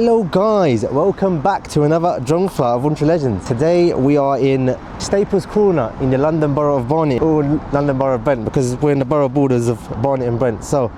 Hello guys, welcome back to another drone flight of Ultra Legends. Today we are in Staples Corner in the London Borough of Barnet or London Borough of Brent, because we're in the borough borders of Barnet and Brent. So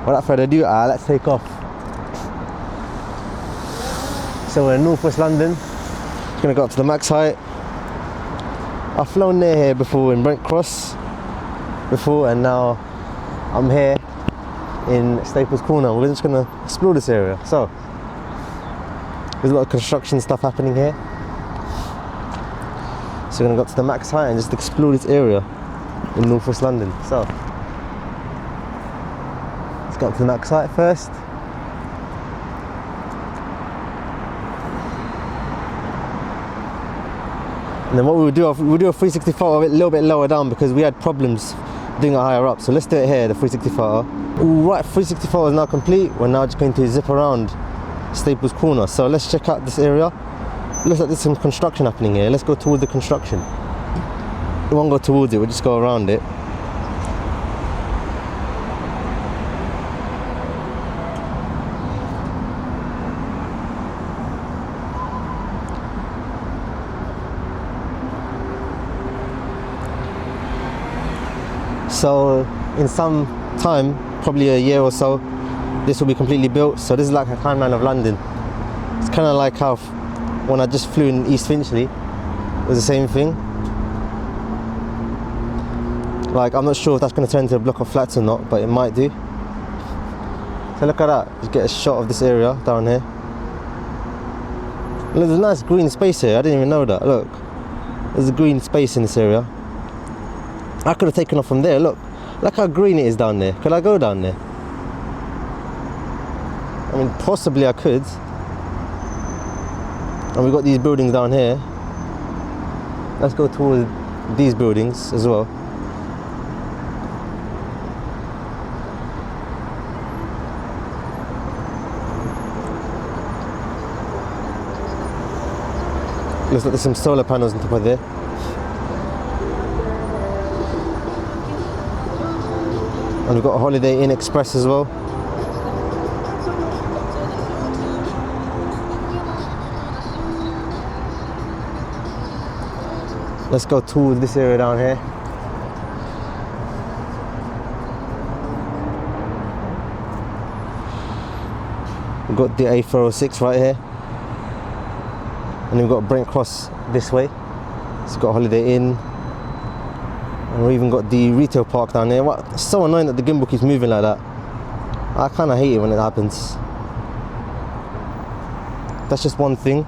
without further ado, let's take off. So we're in northwest London, just gonna go up to the max height. I've flown near here before in Charing Cross before, and now I'm here in Staples Corner. We're just gonna explore this area. So there's a lot of construction stuff happening here, so we're gonna go up to the max height and just explore this area in northwest London. So let's go up to the max height first. And then what we'll do a 360 photo a little bit lower down, because we had problems doing it higher up. So let's do it here, the 360 photo. Alright, 360 photo is now complete. We're now just going to zip around Staples Corner. So let's check out this area. Looks like there's some construction happening here. Let's go towards the construction. We won't go towards it, we'll just go around it. So in some time, probably a year or so, this will be completely built. So this is like a timeline of London. It's kind of like how when I just flew in East Finchley, it was the same thing. Like, I'm not sure if that's going to turn into a block of flats or not, but it might do. So look at that, just get a shot of this area down here. Look, there's a nice green space here, I didn't even know that. Look, there's a green space in this area. I could have taken off from there. Look how green it is down there. Could I go down there? I mean, possibly I could. And we've got these buildings down here. Let's go towards these buildings as well. Looks like there's some solar panels on top of there. And we've got a Holiday Inn Express as well. Let's go towards this area down here. We've got the A406 right here. And we've got Brent Cross this way. So we've got Holiday Inn. And we've even got the retail park down there. It's so annoying that the gimbal keeps moving like that. I kind of hate it when it happens. That's just one thing.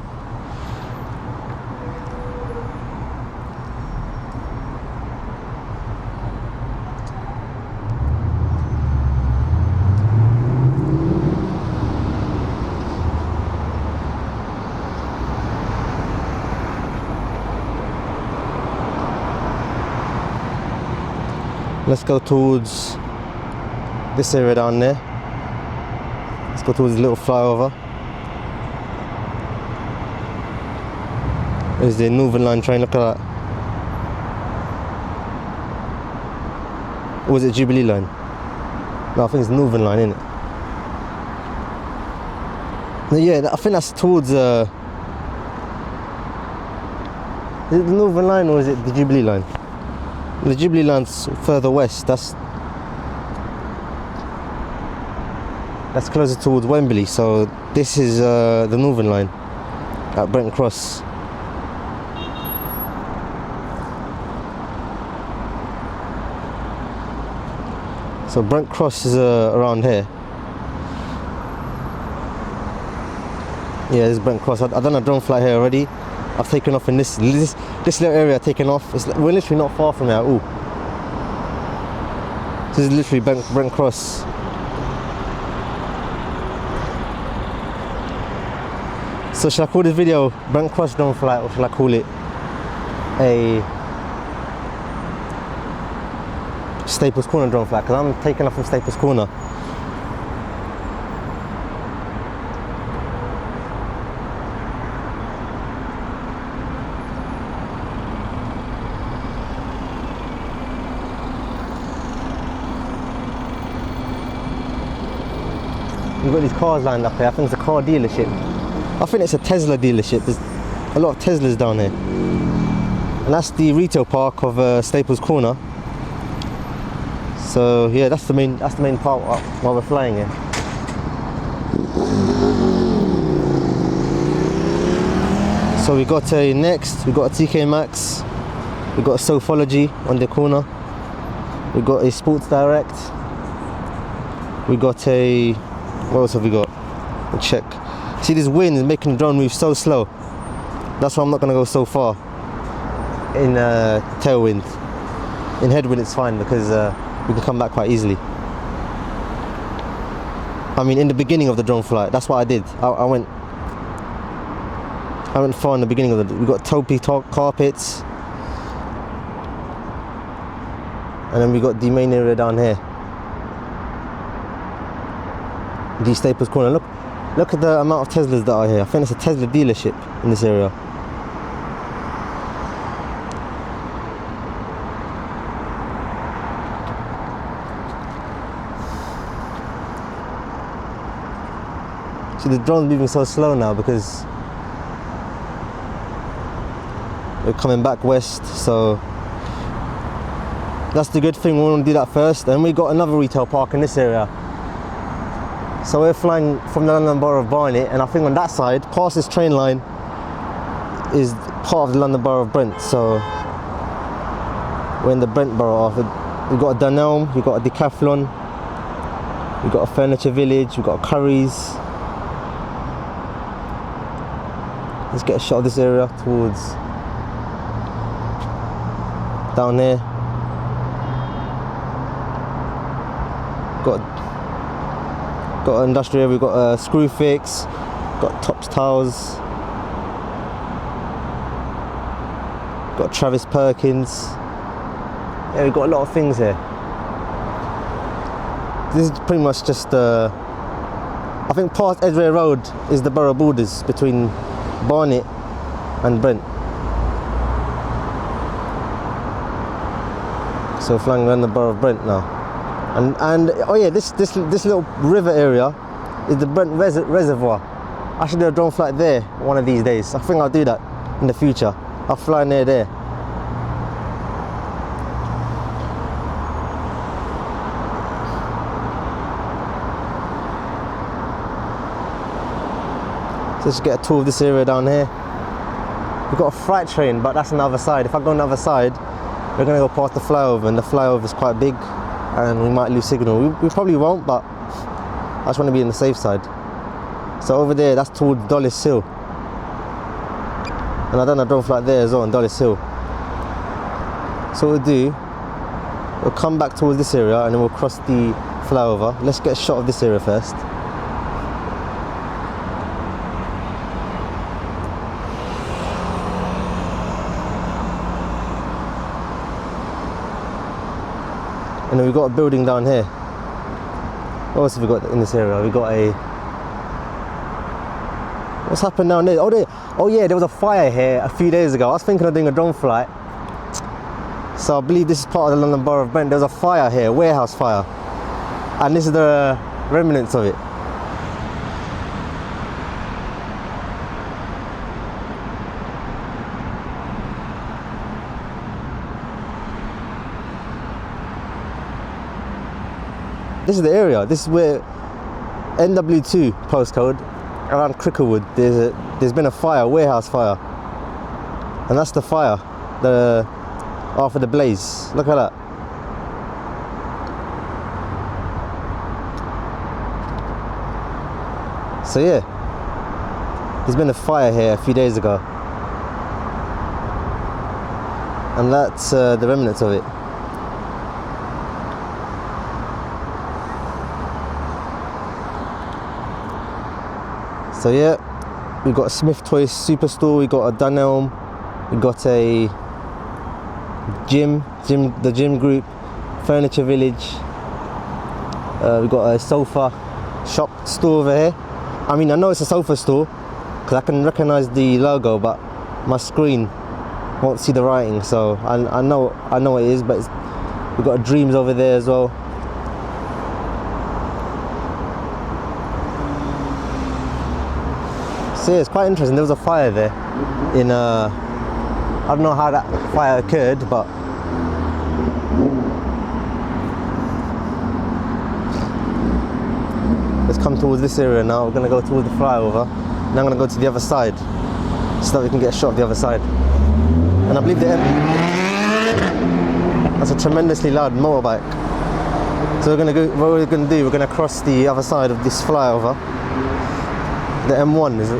Let's go towards this area down there. Let's go towards the little flyover. There's the Northern Line train, look at that. Or was it Jubilee Line? No, I think it's Northern Line, isn't it? No, yeah, I think that's towards... Is it the Northern Line or is it the Jubilee Line? The Jubilee Line's further west. That's closer towards Wembley. So this is the Northern Line at Brent Cross. So Brent Cross is around here. Yeah, this is Brent Cross. I've done a drone flight here already. I've taken off in this little area. I've taken off. We're literally not far from it at all. This is literally Brent Cross. So should I call this video Brent Cross drone flight, or should I call it a Staples Corner drone flight? Because I'm taking off from Staples Corner. We've got these cars lined up here. I think it's a car dealership. I think it's a Tesla dealership. There's a lot of Teslas down here. And that's the retail park of Staples Corner. So yeah, that's the main part while we're flying here. So we got a Next, we got a TK Maxx, we got a Sophology on the corner, we got a Sports Direct, we got a, what else have we got? We'll check. See, this wind is making the drone move so slow. That's why I'm not going to go so far in tailwind. In headwind it's fine because we can come back quite easily. I mean, in the beginning of the drone flight, that's what I did. I went far in the beginning of we got taupey carpets, and then we got the main area down here, the Staples Corner. Look at the amount of Teslas that are here. I think it's a Tesla dealership in this area. See, the drone's moving so slow now because we're coming back west, so that's the good thing. We want to do that first. And we got another retail park in this area. So we're flying from the London Borough of Barnet, and I think on that side, past this train line, is part of the London Borough of Brent. So we're in the Brent Borough. We've got a Dunelm, we've got a Decathlon, we've got a Furniture Village, we've got a Curry's. Let's get a shot of this area towards down there. Got an industrial area, we've got a Screwfix, got Tops Towers, got Travis Perkins. Yeah, we've got a lot of things here. This is pretty much just I think past Edgware Road is the borough borders between Barnet and Brent. So we're flying around the Borough of Brent now. And oh yeah, this little river area is the Brent Reservoir. I should do a drone flight there one of these days. I think I'll do that in the future. I'll fly near there. So let's get a tour of this area down here. We've got a freight train, but that's on the other side. If I go on the other side, we're going to go past the flyover, and the flyover is quite big and we might lose signal. We probably won't, but I just want to be on the safe side. So over there, that's towards Dollis Hill, and I've done a drone flight there as well on Dollis Hill. So what we'll do, we'll come back towards this area and then we'll cross the flyover. Let's get a shot of this area first. And then we've got a building down here. What else have we got in this area? We've got a... What's happened down there? Oh yeah, there was a fire here a few days ago. I was thinking of doing a drone flight. So I believe this is part of the London Borough of Brent. There was a fire here, a warehouse fire. And this is the remnants of it. This is the area. This is where NW2 postcode around Cricklewood. There's been a fire, warehouse fire, and that's the fire. After the blaze. Look at that. So yeah, there's been a fire here a few days ago, and that's the remnants of it. So yeah, we've got a Smith Toys Superstore, we've got a Dunelm, we've got a the gym group, Furniture Village, we've got a sofa shop store over here. I mean, I know it's a sofa store because I can recognise the logo, but my screen won't see the writing, so I know what it is. But we've got a Dreams over there as well. So yeah, it's quite interesting. There was a fire there in I don't know how that fire occurred, but let's come towards this area now. We're gonna go towards the flyover. Now I'm gonna go to the other side so that we can get a shot of the other side. And I believe that's a tremendously loud motorbike. So what we're gonna do, we're gonna cross the other side of this flyover. The M1 is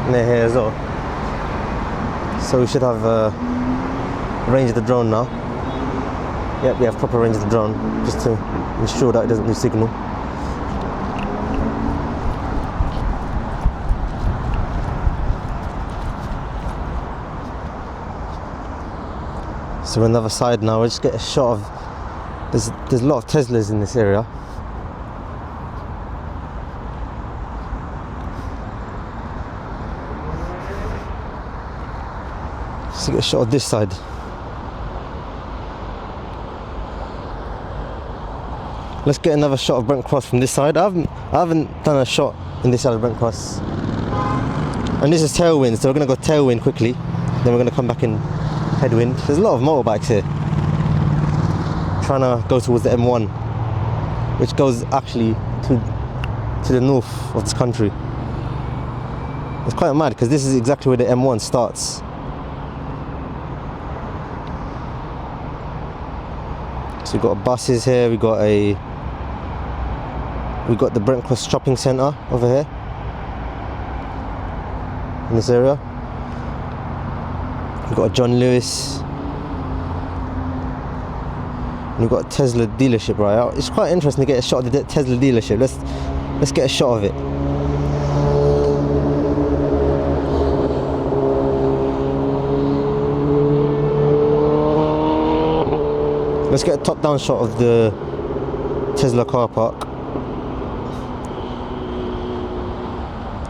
near here as well. So we should have range of the drone now. Yep, we have proper range of the drone, just to ensure that it doesn't lose signal. So we're on the other side now. We'll just get a shot of. There's a lot of Teslas in this area. Just to get a shot of this side. Let's get another shot of Brent Cross from this side. I haven't done a shot in this side of Brent Cross. And this is tailwind, so we're gonna go tailwind quickly. Then we're gonna come back in headwind. There's a lot of motorbikes here. Trying to go towards the M1, which goes actually to the north of this country. It's quite mad because this is exactly where the M1 starts. So we've got buses here. We got the Brent Cross shopping centre over here in this area. We've got a John Lewis. And we've got a Tesla dealership right out. It's quite interesting to get a shot of the Tesla dealership. Let's get a shot of it. Let's get a top-down shot of the Tesla car park.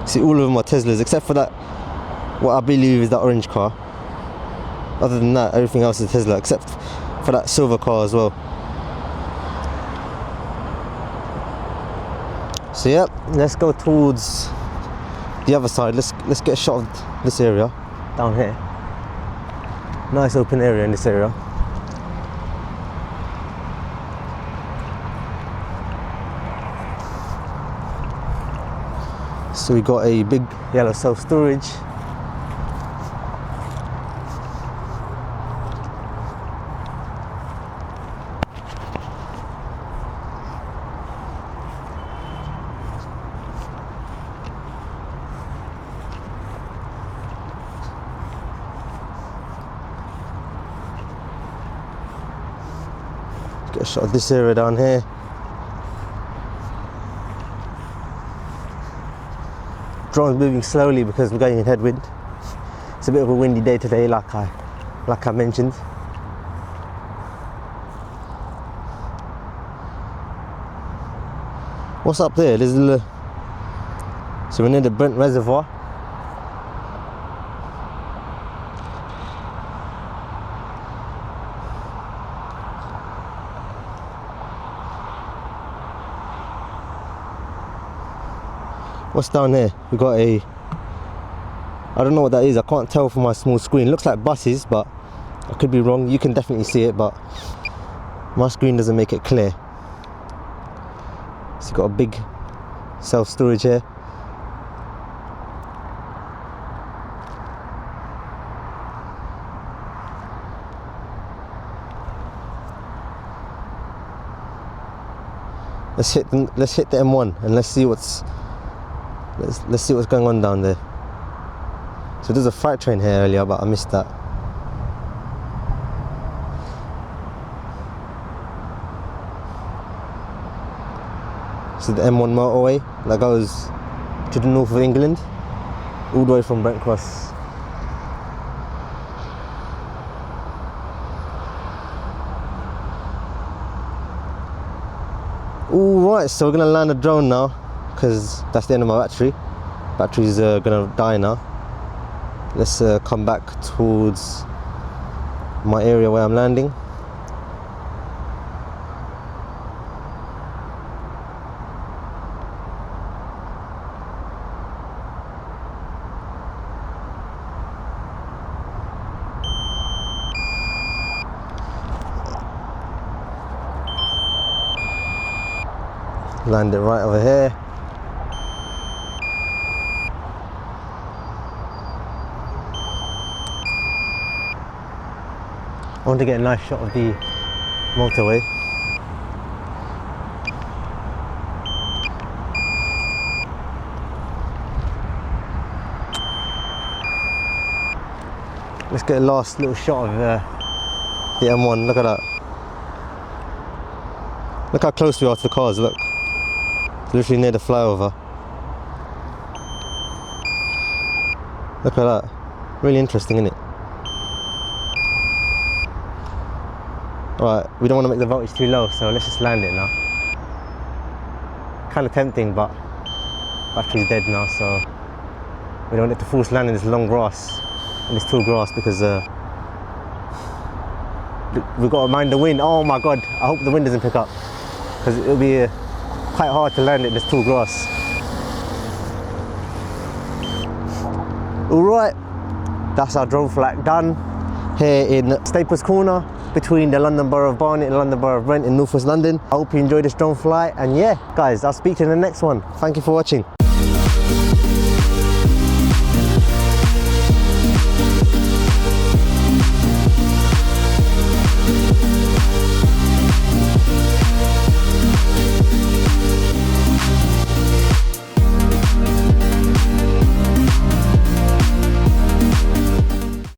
See, all of them are Teslas except for that, what I believe is that orange car. Other than that, everything else is Tesla except for that silver car as well. So yeah, let's go towards the other side. Let's get a shot of this area down here. Nice open area in this area. So we got a big yellow self-storage. Get a shot of this area down here. Drone's moving slowly because we're going in headwind. It's a bit of a windy day today, like I mentioned. What's up there? There's a so we're near the Brent Reservoir. What's down here? We've got I don't know what that is. I can't tell from my small screen. It looks like buses, but I could be wrong. You can definitely see it, but my screen doesn't make it clear. So you've got a big self-storage here. Let's hit the M1 and let's see what's going on down there. So there's a freight train here earlier, but I missed that. So the M1 motorway that goes to the north of England, all the way from Brent Cross. Alright, so we're gonna land the drone now, because that's the end of my battery. Battery's gonna die now. Let's come back towards my area where I'm landing. Land it right over here. I want to get a nice shot of the motorway. Let's get a last little shot of the M1. Look at that. Look how close we are to the cars, look. It's literally near the flyover. Look at that. Really interesting, isn't it? Right, we don't want to make the voltage too low, so let's just land it now. Kind of tempting, but battery's dead now, so we don't want it to force land in this long grass, in this tall grass, because we've got to mind the wind. Oh my god, I hope the wind doesn't pick up, because it'll be quite hard to land in this tall grass. Alright, that's our drone flight done here in Staples Corner, between the London Borough of Barnet and London Borough of Brent in North West London. I hope you enjoyed this drone flight, and yeah guys, I'll speak to you in the next one. Thank you for watching.